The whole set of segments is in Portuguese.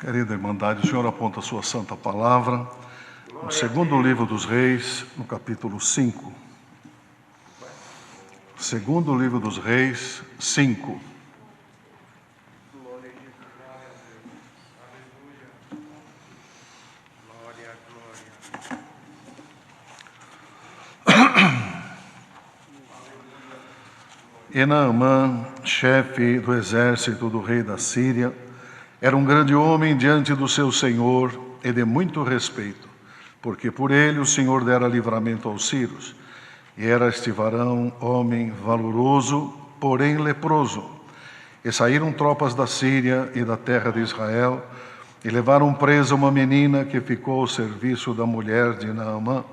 Querida Irmandade, o Senhor aponta a sua santa palavra no segundo livro dos Reis, no capítulo 5. Segundo livro dos Reis, 5. E Naamã, chefe do exército do rei da Síria, era um grande homem diante do seu senhor e de muito respeito, porque por ele o Senhor dera livramento aos sírios. E era este varão homem valoroso, porém leproso. E saíram tropas da Síria e da terra de Israel, e levaram presa uma menina que ficou ao serviço da mulher de Naamã.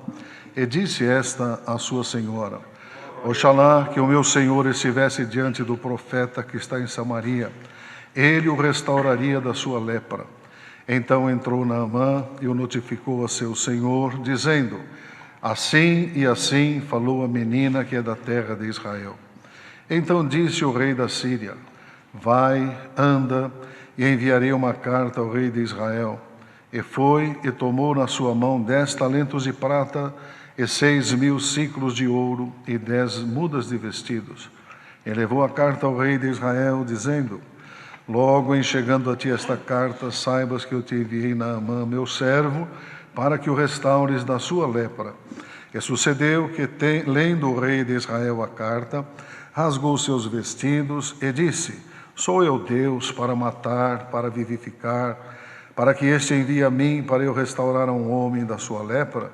E disse esta à sua senhora: Oxalá que o meu senhor estivesse diante do profeta que está em Samaria, ele o restauraria da sua lepra. Então entrou Naamã e o notificou a seu senhor, dizendo: Assim e assim falou a menina que é da terra de Israel. Então disse o rei da Síria: Vai, anda, e enviarei uma carta ao rei de Israel. E foi e tomou na sua mão 10 talentos de prata e 6.000 siclos de ouro e 10 mudas de vestidos. E levou a carta ao rei de Israel, dizendo: Logo em chegando a ti esta carta, saibas que eu te enviei Naamã, meu servo, para que o restaures da sua lepra. E sucedeu que, lendo o rei de Israel a carta, rasgou seus vestidos e disse: Sou eu Deus para matar, para vivificar, para que este envie a mim para eu restaurar a um homem da sua lepra?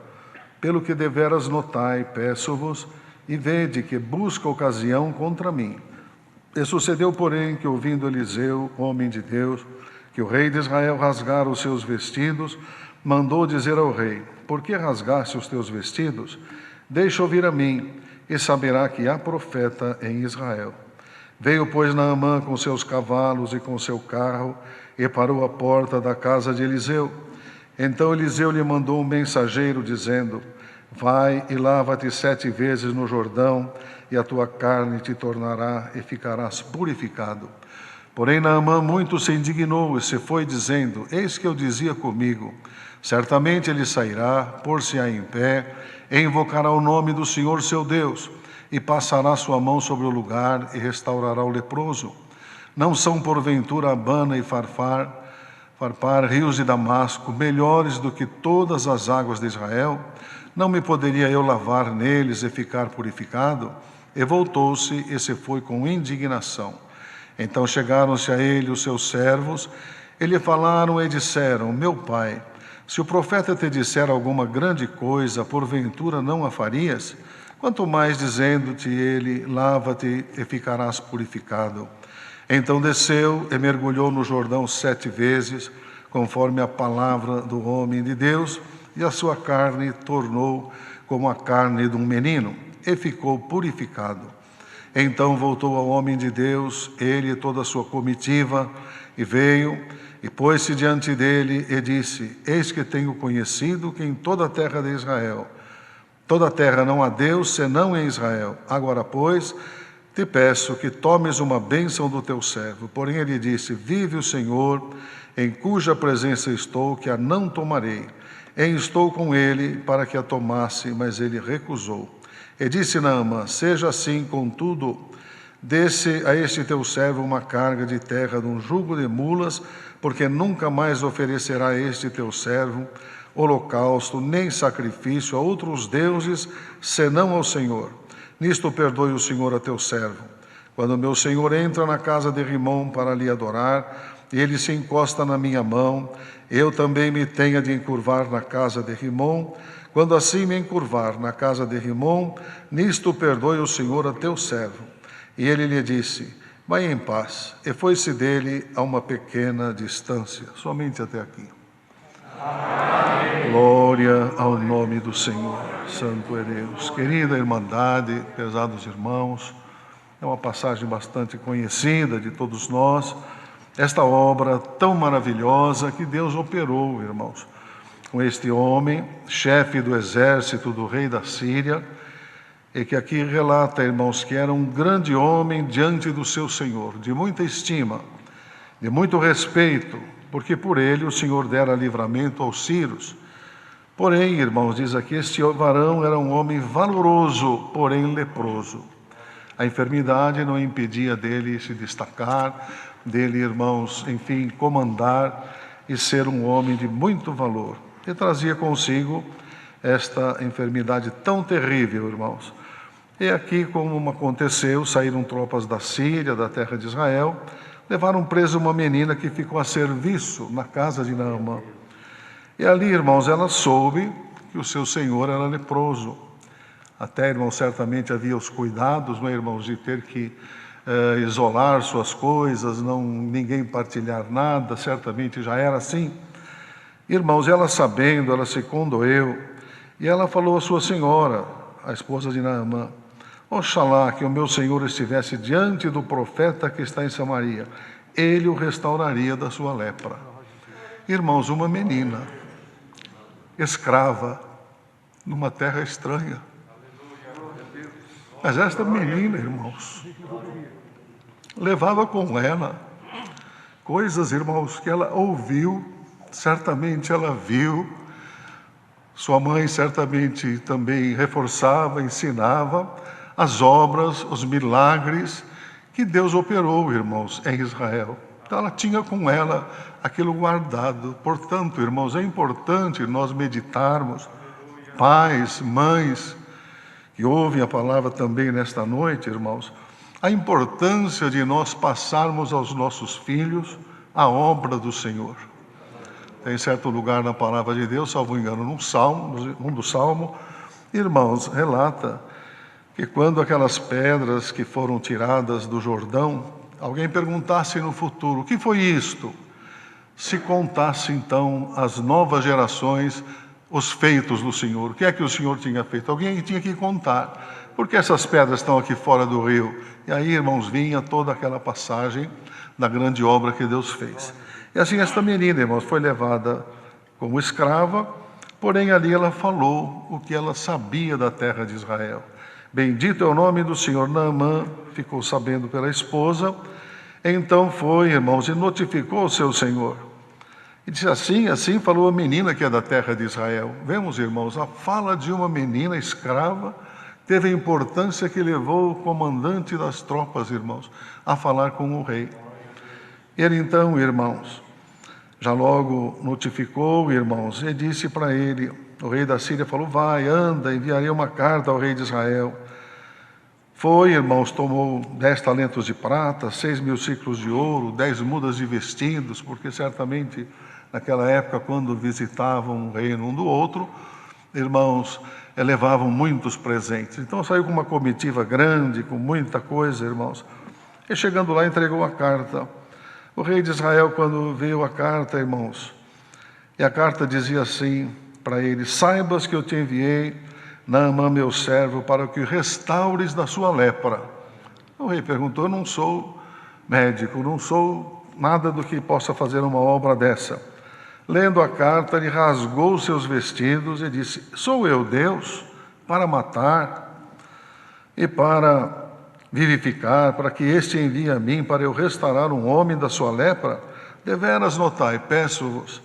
Pelo que deveras notai, peço-vos, e vede que busca ocasião contra mim. E sucedeu, porém, que ouvindo Eliseu, homem de Deus, que o rei de Israel rasgara os seus vestidos, mandou dizer ao rei: Por que rasgaste os teus vestidos? Deixa ouvir a mim, e saberá que há profeta em Israel. Veio, pois, Naamã com seus cavalos e com seu carro, e parou à porta da casa de Eliseu. Então Eliseu lhe mandou um mensageiro, dizendo: Vai e lava-te 7 vezes no Jordão, e a tua carne te tornará e ficarás purificado. Porém Naamã muito se indignou e se foi, dizendo: Eis que eu dizia comigo: Certamente ele sairá, pôr-se-á em pé, e invocará o nome do Senhor seu Deus, e passará sua mão sobre o lugar e restaurará o leproso. Não são porventura Abana e Farpar, rios de Damasco, melhores do que todas as águas de Israel? Não me poderia eu lavar neles e ficar purificado? E voltou-se e se foi com indignação. Então chegaram-se a ele os seus servos, e lhe falaram e disseram: Meu pai, se o profeta te disser alguma grande coisa, porventura não a farias? Quanto mais dizendo-te ele: Lava-te e ficarás purificado. Então desceu e mergulhou no Jordão 7 vezes, conforme a palavra do homem de Deus, e a sua carne tornou como a carne de um menino, e ficou purificado. Então voltou ao homem de Deus, ele e toda a sua comitiva, e veio, e pôs-se diante dele, e disse: Eis que tenho conhecido que em toda a terra de Israel, toda a terra não há Deus senão em Israel. Agora, pois, te peço que tomes uma bênção do teu servo. Porém ele disse: Vive o Senhor, em cuja presença estou, que a não tomarei. E estou com ele para que a tomasse, mas ele recusou. E disse Naamã: Seja assim, contudo, desse a este teu servo uma carga de terra de um jugo de mulas, porque nunca mais oferecerá este teu servo holocausto, nem sacrifício a outros deuses, senão ao Senhor. Nisto perdoe o Senhor a teu servo. Quando meu senhor entra na casa de Rimom para lhe adorar, e ele se encosta na minha mão, eu também me tenha de encurvar na casa de Rimom. Quando assim me encurvar na casa de Rimom, nisto perdoe o Senhor a teu servo. E ele lhe disse: Vai em paz. E foi-se dele a uma pequena distância. Somente até aqui. Amém. Glória ao nome do Senhor. Santo é Deus. Querida Irmandade, pesados irmãos, é uma passagem bastante conhecida de todos nós, esta obra tão maravilhosa que Deus operou, irmãos, com este homem, chefe do exército do rei da Síria, e que aqui relata, irmãos, que era um grande homem diante do seu Senhor, de muita estima, de muito respeito, porque por ele o Senhor dera livramento aos sírios. Porém, irmãos, diz aqui, este varão era um homem valoroso, porém leproso. A enfermidade não impedia dele se destacar, dele, irmãos, enfim, comandar e ser um homem de muito valor. E trazia consigo esta enfermidade tão terrível, irmãos. E aqui, como aconteceu, saíram tropas da Síria, da terra de Israel, levaram preso uma menina que ficou a serviço na casa de Naamã. E ali, irmãos, ela soube que o seu senhor era leproso. Até, irmãos, certamente havia os cuidados, não é, irmãos, de ter que isolar suas coisas, ninguém partilhar nada, certamente já era assim. Irmãos, ela sabendo, ela se condoeu, e ela falou à sua senhora, a esposa de Naamã: oxalá que o meu senhor estivesse diante do profeta que está em Samaria, ele o restauraria da sua lepra. Irmãos, uma menina, escrava, numa terra estranha. Mas esta menina, irmãos, levava com ela coisas, irmãos, que ela ouviu, certamente ela viu, sua mãe certamente também reforçava, ensinava as obras, os milagres que Deus operou, irmãos, em Israel. Então ela tinha com ela aquilo guardado. Portanto, irmãos, é importante nós meditarmos, pais, mães, que ouvem a palavra também nesta noite, irmãos, a importância de nós passarmos aos nossos filhos a obra do Senhor. Tem certo lugar na palavra de Deus, salvo engano, num dos Salmos, irmãos, relata que quando aquelas pedras que foram tiradas do Jordão, alguém perguntasse no futuro: o que foi isto? Se contasse então às novas gerações os feitos do Senhor, o que é que o Senhor tinha feito? Alguém tinha que contar, porque essas pedras estão aqui fora do rio. E aí, irmãos, vinha toda aquela passagem da grande obra que Deus fez. E assim esta menina, irmãos, foi levada como escrava, porém ali ela falou o que ela sabia da terra de Israel. Bendito é o nome do Senhor. Naamã ficou sabendo pela esposa, então foi, irmãos, e notificou o seu senhor. E disse: assim falou a menina que é da terra de Israel. Vemos, irmãos, a fala de uma menina escrava teve a importância que levou o comandante das tropas, irmãos, a falar com o rei. Ele então, irmãos, já logo notificou, irmãos, e disse para ele, o rei da Síria falou: vai, anda, enviarei uma carta ao rei de Israel. Foi, irmãos, tomou 10 talentos de prata, 6.000 ciclos de ouro, 10 mudas de vestidos, porque certamente naquela época, quando visitavam um reino um do outro, irmãos, levavam muitos presentes. Então saiu com uma comitiva grande, com muita coisa, irmãos. E chegando lá, entregou a carta. O rei de Israel, quando viu a carta, irmãos, e a carta dizia assim para ele: saibas que eu te enviei Naamã, meu servo, para que o restaures da sua lepra. O rei perguntou: eu não sou médico, não sou nada do que possa fazer uma obra dessa. Lendo a carta, ele rasgou os seus vestidos e disse: sou eu Deus para matar e para vivificar, para que este envie a mim para eu restaurar um homem da sua lepra? Deveras notai, peço-vos,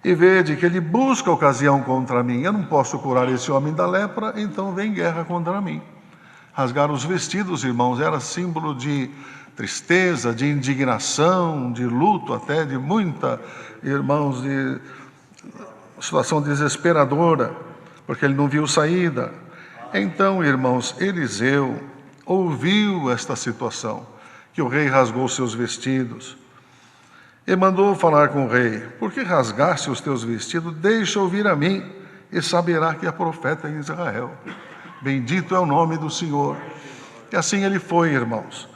e vede que ele busca ocasião contra mim. Eu não posso curar esse homem da lepra, então vem guerra contra mim. Rasgar os vestidos, irmãos, era símbolo de tristeza, de indignação, de luto, até de muita, irmãos, de situação desesperadora, porque ele não viu saída. Então, irmãos, Eliseu ouviu esta situação, que o rei rasgou seus vestidos, e mandou falar com o rei: por que rasgaste os teus vestidos? Deixa ouvir a mim, e saberá que é profeta em Israel. Bendito é o nome do Senhor. E assim ele foi, irmãos.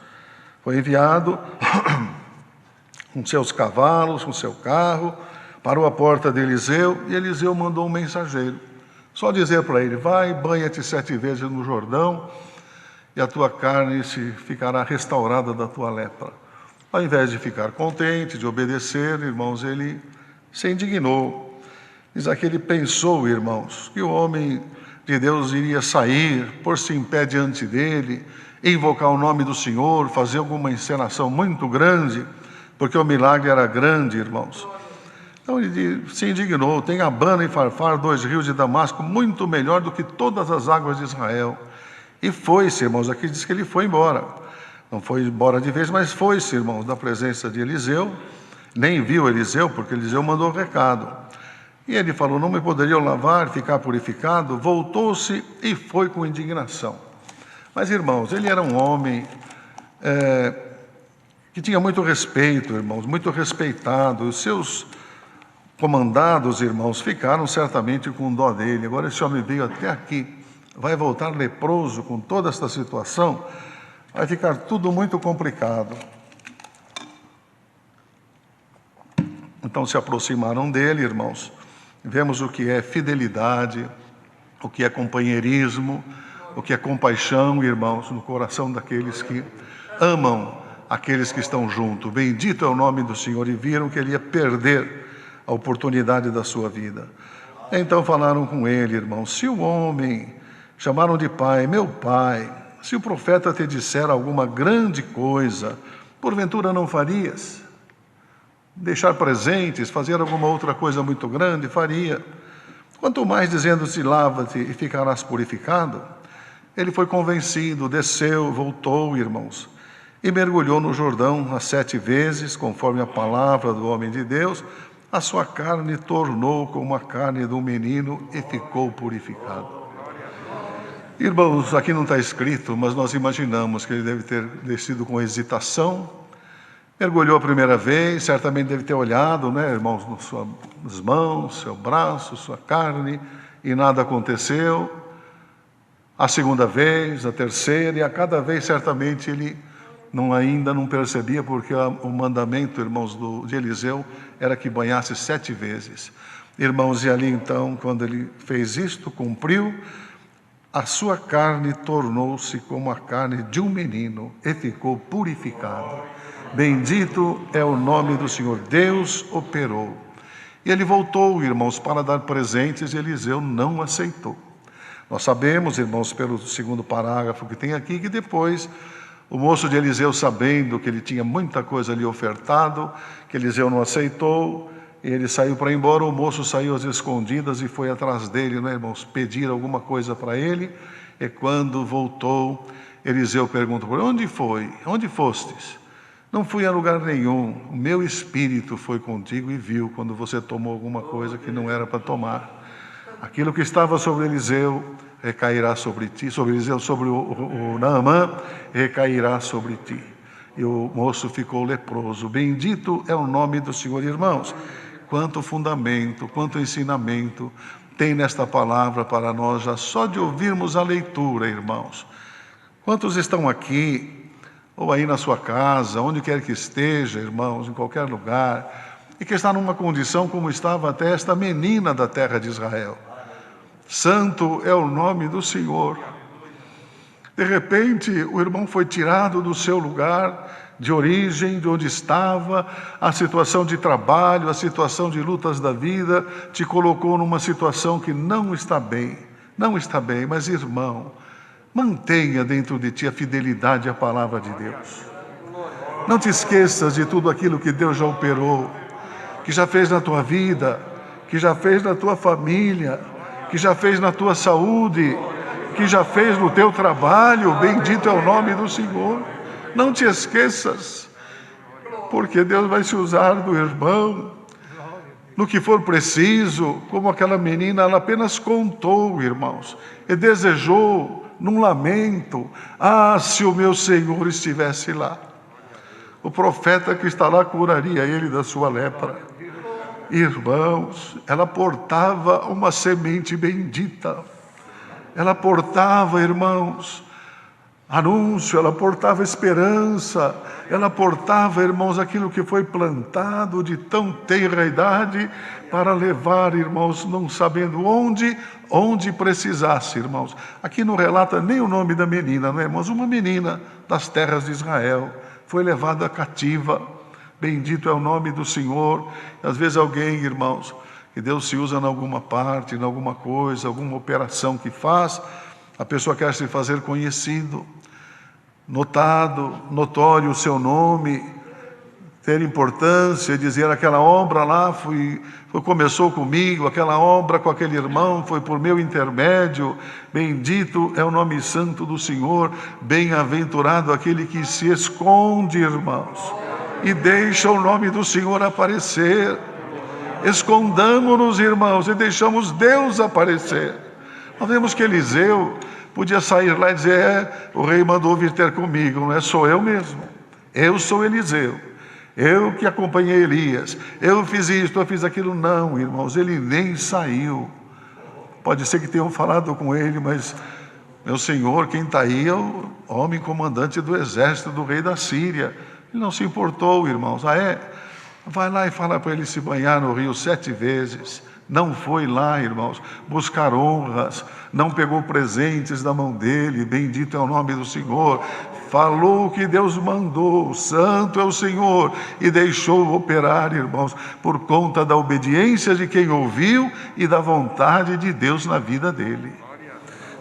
Foi enviado com seus cavalos, com seu carro, parou à porta de Eliseu, e Eliseu mandou um mensageiro. Só dizer para ele: vai, banha-te 7 vezes no Jordão, e a tua carne ficará restaurada da tua lepra. Ao invés de ficar contente, de obedecer, irmãos, ele se indignou. Diz aqui, ele pensou, irmãos, que o homem de Deus iria sair, pôr-se em pé diante dele, invocar o nome do Senhor, fazer alguma encenação muito grande, porque o milagre era grande, irmãos. Então ele se indignou: tem Abana e Farfar, 2 rios de Damasco, muito melhor do que todas as águas de Israel. E foi-se, irmãos, aqui diz que ele foi embora. Não foi embora de vez, mas foi-se, irmãos, da presença de Eliseu. Nem viu Eliseu, porque Eliseu mandou recado. E ele falou: não me poderiam lavar, ficar purificado? Voltou-se e foi com indignação. Mas, irmãos, ele era um homem que tinha muito respeito, irmãos, muito respeitado. Os seus comandados, irmãos, ficaram certamente com dó dele. Agora esse homem veio até aqui, vai voltar leproso com toda esta situação, vai ficar tudo muito complicado. Então se aproximaram dele, irmãos. Vemos o que é fidelidade, o que é companheirismo, o que é compaixão, irmãos, no coração daqueles que amam aqueles que estão junto. Bendito é o nome do Senhor. E viram que ele ia perder a oportunidade da sua vida. Então falaram com ele, irmãos: se o homem, chamaram de pai, meu pai, se o profeta te disser alguma grande coisa, porventura não farias? Deixar presentes, fazer alguma outra coisa muito grande, faria. Quanto mais dizendo-se: lava-te e ficarás purificado. Ele foi convencido, desceu, voltou, irmãos, e mergulhou no Jordão 7 vezes, conforme a palavra do homem de Deus. A sua carne tornou como a carne do menino e ficou purificado. Irmãos, aqui não está escrito, mas nós imaginamos que ele deve ter descido com hesitação. Mergulhou a primeira vez, certamente deve ter olhado, irmãos, nas suas mãos, seu braço, sua carne, e nada aconteceu. A segunda vez, a terceira, e a cada vez certamente ele ainda não percebia, porque o mandamento, irmãos, de Eliseu era que banhasse 7 vezes. Irmãos, e ali então, quando ele fez isto, cumpriu, a sua carne tornou-se como a carne de um menino e ficou purificado. Bendito é o nome do Senhor. Deus operou. E ele voltou, irmãos, para dar presentes, e Eliseu não aceitou. Nós sabemos, irmãos, pelo segundo parágrafo que tem aqui, que depois o moço de Eliseu, sabendo que ele tinha muita coisa ali ofertado, que Eliseu não aceitou, e ele saiu para ir embora. O moço saiu às escondidas e foi atrás dele, irmãos, pedir alguma coisa para ele. E quando voltou, Eliseu perguntou para ele: onde foi? Onde fostes? Não fui a lugar nenhum. O meu espírito foi contigo e viu quando você tomou alguma coisa que não era para tomar. Aquilo que estava sobre Eliseu recairá sobre ti, sobre Eliseu, sobre o Naamã, recairá sobre ti. E o moço ficou leproso. Bendito é o nome do Senhor. Irmãos, quanto fundamento, quanto ensinamento tem nesta palavra para nós, já só de ouvirmos a leitura, irmãos. Quantos estão aqui, ou aí na sua casa, onde quer que esteja, irmãos, em qualquer lugar, e que está numa condição como estava até esta menina da terra de Israel. Santo é o nome do Senhor. De repente, o irmão foi tirado do seu lugar de origem, de onde estava, a situação de trabalho, a situação de lutas da vida, te colocou numa situação que não está bem, mas, irmão, mantenha dentro de ti a fidelidade à palavra de Deus. Não te esqueças de tudo aquilo que Deus já operou, que já fez na tua vida, que já fez na tua família, que já fez na tua saúde, que já fez no teu trabalho. Bendito é o nome do Senhor. Não te esqueças, porque Deus vai se usar do irmão no que for preciso. Como aquela menina, ela apenas contou, irmãos, e desejou num lamento: ah, se o meu Senhor estivesse lá. O profeta que está lá curaria ele da sua lepra. Irmãos, ela portava uma semente bendita. Ela portava, irmãos, anúncio, ela portava esperança, ela portava, irmãos, aquilo que foi plantado de tão tenra idade para levar, irmãos, não sabendo onde precisasse, irmãos. Aqui não relata nem o nome da menina, não é, irmãos? Uma menina das terras de Israel foi levada cativa. Bendito é o nome do Senhor. Às vezes alguém, irmãos, que Deus se usa em alguma parte, em alguma coisa, alguma operação que faz, a pessoa quer se fazer conhecido, notado, notório o seu nome, ter importância, dizer aquela obra lá começou comigo, aquela obra com aquele irmão foi por meu intermédio, bendito é o nome santo do Senhor, bem-aventurado aquele que se esconde, irmãos, e deixa o nome do Senhor aparecer. Escondamos-nos, irmãos, e deixamos Deus aparecer. Nós vemos que Eliseu podia sair lá e dizer, o rei mandou vir ter comigo, não é? Sou eu mesmo, eu sou Eliseu, eu que acompanhei Elias, eu fiz isto, eu fiz aquilo. Não, irmãos, ele nem saiu. Pode ser que tenham falado com ele, mas, meu senhor, quem está aí é o homem comandante do exército do rei da Síria. Ele não se importou, irmãos. Ah, é? Vai lá e fala para ele se banhar no rio 7 vezes. Não foi lá, irmãos, buscar honras, não pegou presentes da mão dele, bendito é o nome do Senhor. Falou o que Deus mandou, santo é o Senhor, e deixou operar, irmãos, por conta da obediência de quem ouviu e da vontade de Deus na vida dele.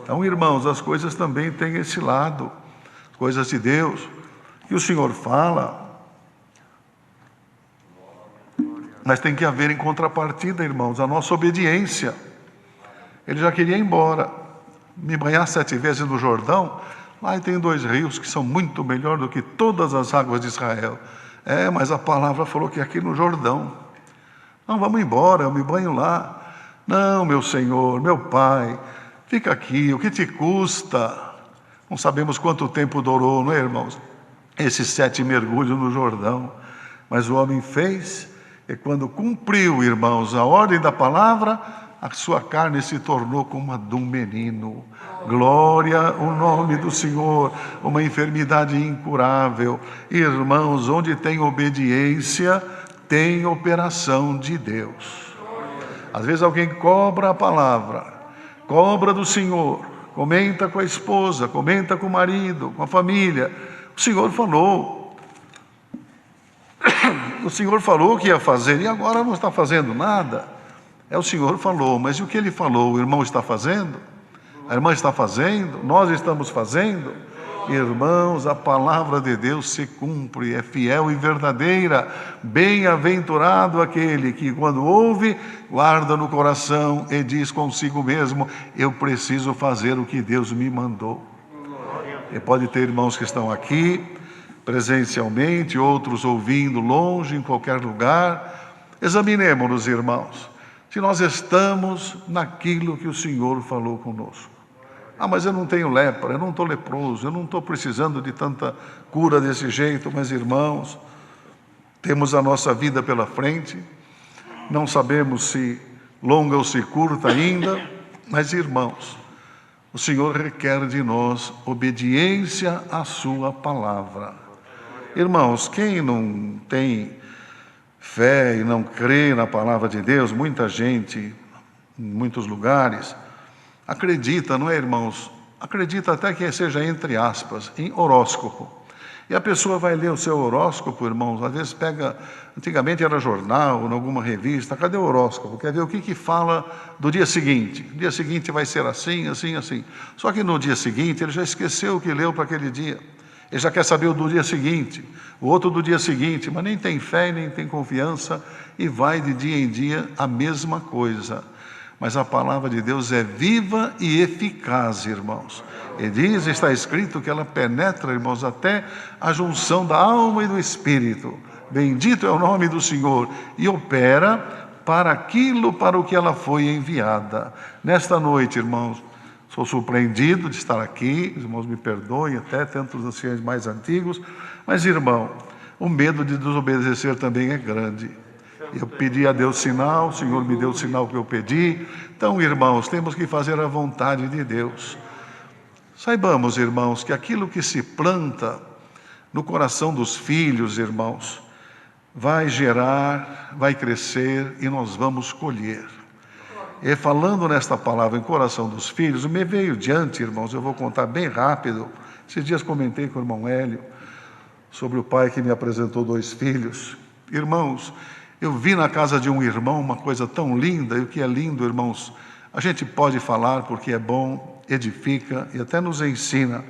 Então, irmãos, as coisas também têm esse lado, coisas de Deus, que o Senhor fala, mas tem que haver em contrapartida, irmãos, a nossa obediência. Ele já queria ir embora, me banhar 7 vezes no Jordão. Lá tem 2 rios que são muito melhor do que todas as águas de Israel. Mas a palavra falou que aqui no Jordão. Não, vamos embora, eu me banho lá. Não, meu Senhor, meu Pai, fica aqui, o que te custa? Não sabemos quanto tempo durou, não é, irmãos? Esses 7 mergulhos no Jordão. Mas o homem fez, e quando cumpriu, irmãos, a ordem da palavra, a sua carne se tornou como a de um menino. Glória ao nome do Senhor. Uma enfermidade incurável. Irmãos, onde tem obediência, tem operação de Deus. Às vezes alguém cobra a palavra, cobra do Senhor, comenta com a esposa, comenta com o marido, com a família. O Senhor falou. O Senhor falou que ia fazer e agora não está fazendo nada. O Senhor falou, mas e o que Ele falou? O irmão está fazendo? A irmã está fazendo? Nós estamos fazendo? Irmãos, a palavra de Deus se cumpre, é fiel e verdadeira. Bem-aventurado aquele que, quando ouve, guarda no coração e diz consigo mesmo, eu preciso fazer o que Deus me mandou. E pode ter irmãos que estão aqui presencialmente, outros ouvindo longe, em qualquer lugar. Examinemos-nos, irmãos, se nós estamos naquilo que o Senhor falou conosco. Mas eu não tenho lepra, eu não estou leproso, eu não estou precisando de tanta cura desse jeito. Mas, irmãos, temos a nossa vida pela frente, não sabemos se longa ou se curta ainda, mas, irmãos, o Senhor requer de nós obediência à sua palavra. Irmãos, quem não tem fé e não crê na palavra de Deus, muita gente, em muitos lugares, acredita, não é, irmãos? Acredita até que seja entre aspas, em horóscopo. E a pessoa vai ler o seu horóscopo, irmãos, às vezes pega, antigamente era jornal, em alguma revista, cadê o horóscopo? Quer ver o que fala do dia seguinte? O dia seguinte vai ser assim, assim, assim. Só que no dia seguinte ele já esqueceu o que leu para aquele dia. Ele já quer saber o do dia seguinte, o outro do dia seguinte, mas nem tem fé, nem tem confiança, e vai de dia em dia a mesma coisa. Mas a palavra de Deus é viva e eficaz, irmãos. E diz, está escrito que ela penetra, irmãos, até a junção da alma e do espírito. Bendito é o nome do Senhor. E opera para aquilo para o que ela foi enviada. Nesta noite, irmãos, sou surpreendido de estar aqui, os irmãos me perdoem, até tantos anciãos mais antigos, mas, irmão, o medo de desobedecer também é grande. Eu pedi a Deus sinal, o Senhor me deu o sinal que eu pedi. Então, irmãos, temos que fazer a vontade de Deus. Saibamos, irmãos, que aquilo que se planta no coração dos filhos, irmãos, vai gerar, vai crescer e nós vamos colher. E falando nesta palavra em coração dos filhos, me veio diante, irmãos, eu vou contar bem rápido. Esses dias comentei com o irmão Hélio sobre o pai que me apresentou 2 filhos. Irmãos, eu vi na casa de um irmão uma coisa tão linda, e o que é lindo, irmãos, a gente pode falar porque é bom, edifica e até nos ensina.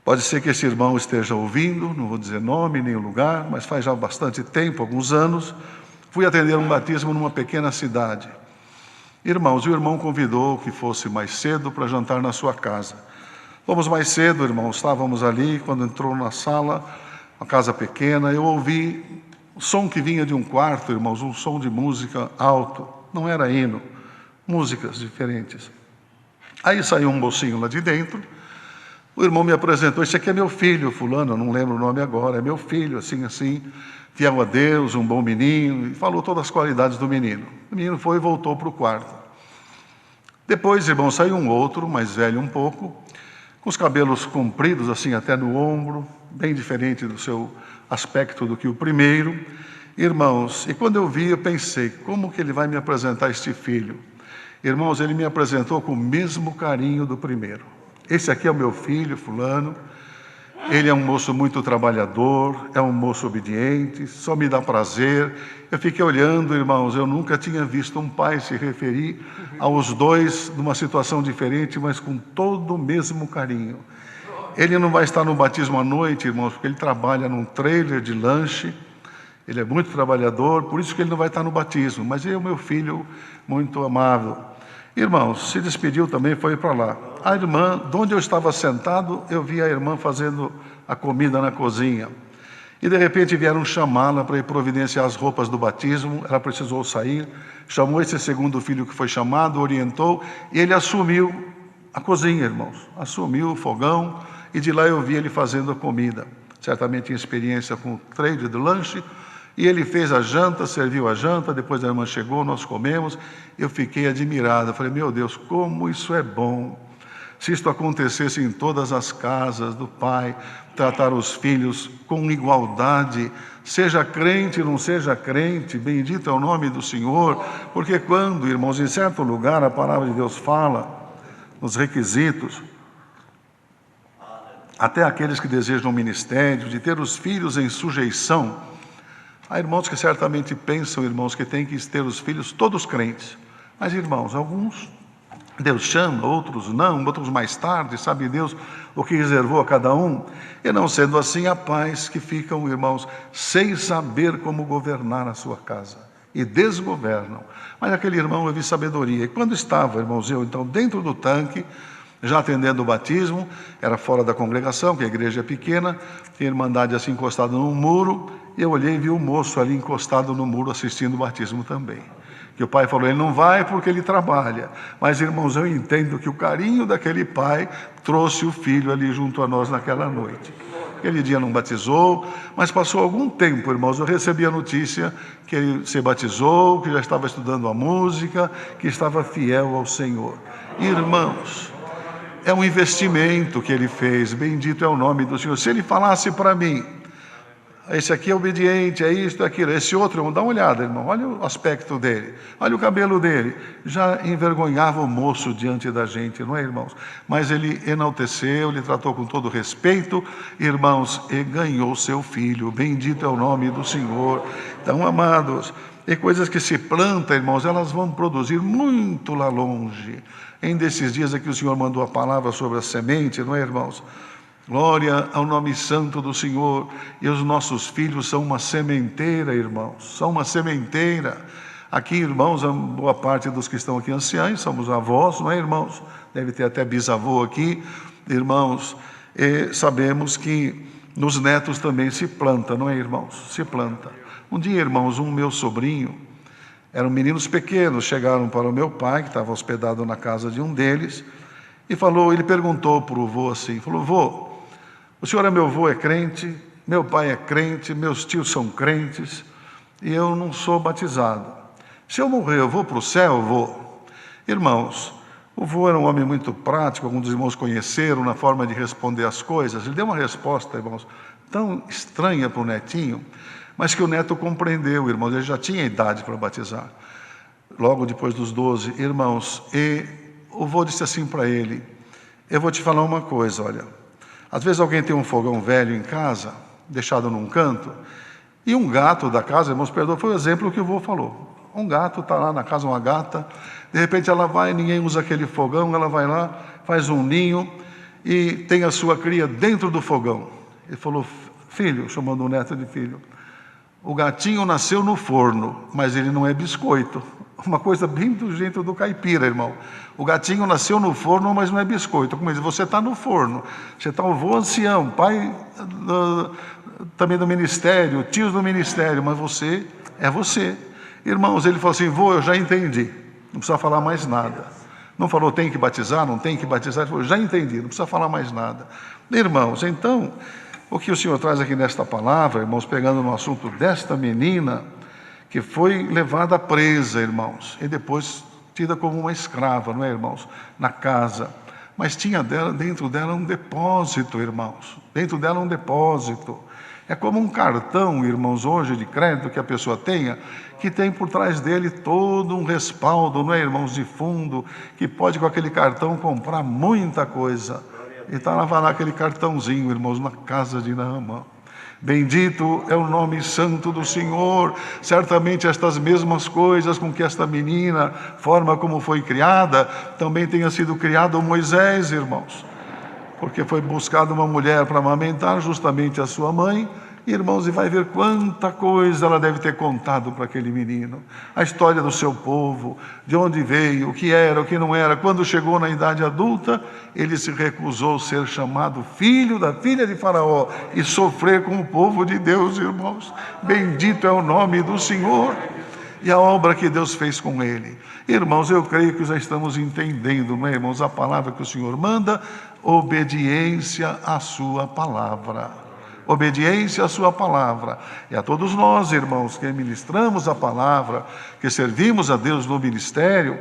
Pode ser que esse irmão esteja ouvindo, não vou dizer nome nem lugar, mas faz já bastante tempo, alguns anos, fui atender um batismo numa pequena cidade. Irmãos, o irmão convidou que fosse mais cedo para jantar na sua casa. Fomos mais cedo, irmãos, estávamos ali, quando entrou na sala, uma casa pequena, eu ouvi o som que vinha de um quarto, irmãos, um som de música alto, não era hino, músicas diferentes. Aí saiu um mocinho lá de dentro, o irmão me apresentou, esse aqui é meu filho, fulano, eu não lembro o nome agora, é meu filho, assim, fiel a Deus, um bom menino, e falou todas as qualidades do menino. O menino foi e voltou para o quarto. Depois, irmão, saiu um outro, mais velho um pouco, com os cabelos compridos, assim, até no ombro, bem diferente do seu aspecto do que o primeiro. Irmãos, e quando eu vi, eu pensei, como que ele vai me apresentar este filho? Irmãos, ele me apresentou com o mesmo carinho do primeiro. Esse aqui é o meu filho, fulano. Ele é um moço muito trabalhador, é um moço obediente, só me dá prazer. Eu fiquei olhando, irmãos, eu nunca tinha visto um pai se referir aos dois numa situação diferente, mas com todo o mesmo carinho. Ele não vai estar no batismo à noite, irmãos, porque ele trabalha num trailer de lanche, ele é muito trabalhador, por isso que ele não vai estar no batismo, mas ele é o meu filho muito amável. Irmãos, se despediu também, foi para lá. A irmã, de onde eu estava sentado, eu vi a irmã fazendo a comida na cozinha. E de repente vieram chamá-la para ir providenciar as roupas do batismo, ela precisou sair, chamou esse segundo filho que foi chamado, orientou, e ele assumiu a cozinha, irmãos, assumiu o fogão, e de lá eu vi ele fazendo a comida. Certamente tinha experiência com o trade do lanche, e ele fez a janta, serviu a janta, depois a irmã chegou, nós comemos, eu fiquei admirado, eu falei, meu Deus, como isso é bom. Se isto acontecesse em todas as casas do pai, tratar os filhos com igualdade, seja crente, não seja crente, bendito é o nome do Senhor, porque quando, irmãos, em certo lugar a palavra de Deus fala, nos requisitos, até aqueles que desejam o ministério, de ter os filhos em sujeição. Há irmãos que certamente pensam, irmãos, que tem que ter os filhos todos crentes. Mas, irmãos, alguns Deus chama, outros não, outros mais tarde, sabe Deus o que reservou a cada um. E não sendo assim, há pais que ficam, irmãos, sem saber como governar a sua casa. E desgovernam. Mas aquele irmão, eu vi sabedoria. E quando estava, irmãos, eu então dentro do tanque, já atendendo o batismo, era fora da congregação, que a igreja é pequena, tinha irmandade assim encostada num muro, e eu olhei e vi o moço ali encostado no muro assistindo o batismo também. Que o pai falou, ele não vai porque ele trabalha. Mas, irmãos, eu entendo que o carinho daquele pai trouxe o filho ali junto a nós naquela noite. Aquele dia não batizou, mas passou algum tempo, irmãos, eu recebi a notícia que ele se batizou, que já estava estudando a música, que estava fiel ao Senhor. Irmãos, é um investimento que ele fez, bendito é o nome do Senhor. Se ele falasse para mim, esse aqui é obediente, é isto, é aquilo, esse outro, dá uma olhada, irmão, olha o aspecto dele, olha o cabelo dele, já envergonhava o moço diante da gente, não é, irmãos? Mas ele enalteceu, ele tratou com todo respeito, irmãos, e ganhou seu filho, bendito é o nome do Senhor. Então, amados, e coisas que se plantam, irmãos, elas vão produzir muito lá longe. Em desses dias aqui o Senhor mandou a palavra sobre a semente, não é, irmãos? Glória ao nome santo do Senhor. E os nossos filhos são uma sementeira, irmãos, são uma sementeira. Aqui, irmãos, a boa parte dos que estão aqui anciãos, somos avós, não é, irmãos? Deve ter até bisavô aqui, irmãos, e sabemos que nos netos também se planta, não é, irmãos? Se planta. Um dia, irmãos, um meu sobrinho, eram meninos pequenos, chegaram para o meu pai, que estava hospedado na casa de um deles, e falou, ele perguntou para o vô assim, falou, vô, o senhor é meu avô, é crente, meu pai é crente, meus tios são crentes, e eu não sou batizado. Se eu morrer, eu vou para o céu, vô? Irmãos, o vô era um homem muito prático, alguns dos irmãos conheceram na forma de responder as coisas. Ele deu uma resposta, irmãos, tão estranha para o netinho, mas que o neto compreendeu, irmãos, ele já tinha idade para batizar. Logo depois dos 12, irmãos, e o vô disse assim para ele, eu vou te falar uma coisa, olha, às vezes alguém tem um fogão velho em casa, deixado num canto, e um gato da casa, irmãos, perdoa, foi o exemplo que o vô falou. Um gato está lá na casa, uma gata, de repente ela vai, ninguém usa aquele fogão, ela vai lá, faz um ninho, e tem a sua cria dentro do fogão. Ele falou: filho, chamando o neto de filho, o gatinho nasceu no forno, mas ele não é biscoito. Uma coisa bem do jeito do caipira, irmão. O gatinho nasceu no forno, mas não é biscoito. Como diz, você está no forno, você está o avô ancião, pai também do ministério, tios do ministério, mas você é você. Irmãos, ele falou assim: vô, eu já entendi, não precisa falar mais nada. Não falou tem que batizar, não tem que batizar, ele falou: já entendi, não precisa falar mais nada. Irmãos, então, o que o Senhor traz aqui nesta palavra, irmãos, pegando no assunto desta menina, que foi levada presa, irmãos, e depois tida como uma escrava, não é, irmãos, na casa. Mas tinha dentro dela um depósito, irmãos, dentro dela um depósito. É como um cartão, irmãos, hoje de crédito que a pessoa tenha, que tem por trás dele todo um respaldo, não é, irmãos, de fundo, que pode com aquele cartão comprar muita coisa. E estava lá aquele cartãozinho, irmãos, na casa de Naamã. Bendito é o nome santo do Senhor. Certamente estas mesmas coisas com que esta menina, forma como foi criada, também tenha sido criado Moisés, irmãos. Porque foi buscada uma mulher para amamentar justamente a sua mãe. Irmãos, e vai ver quanta coisa ela deve ter contado para aquele menino. A história do seu povo, de onde veio, o que era, o que não era. Quando chegou na idade adulta, ele se recusou a ser chamado filho da filha de Faraó e sofrer com o povo de Deus, irmãos. Bendito é o nome do Senhor e a obra que Deus fez com ele. Irmãos, eu creio que já estamos entendendo, não é, irmãos, a palavra que o Senhor manda: obediência à sua palavra. Obediência à sua palavra. E a todos nós, irmãos, que ministramos a palavra, que servimos a Deus no ministério,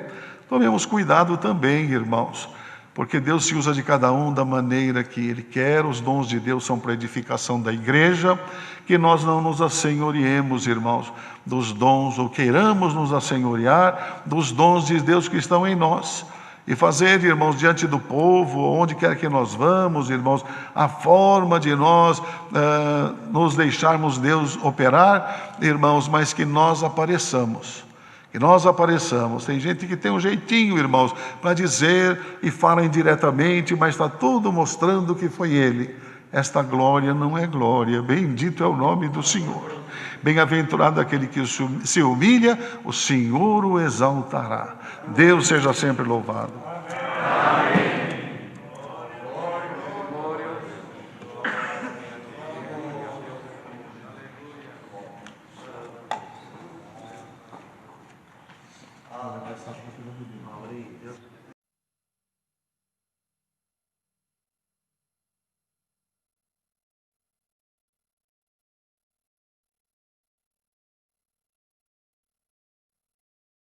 tomemos cuidado também, irmãos, porque Deus se usa de cada um da maneira que Ele quer. Os dons de Deus são para edificação da igreja, que nós não nos assenhoreemos, irmãos, dos dons, ou queiramos nos assenhorear dos dons de Deus que estão em nós. E fazer, irmãos, diante do povo, onde quer que nós vamos, irmãos, a forma de nós nos deixarmos Deus operar, irmãos, mas que nós apareçamos. Que nós apareçamos. Tem gente que tem um jeitinho, irmãos, para dizer e fala indiretamente, mas está tudo mostrando que foi ele. Esta glória não é glória. Bendito é o nome do Senhor. Bem-aventurado aquele que se humilha, o Senhor o exaltará. Deus seja sempre louvado. Amém.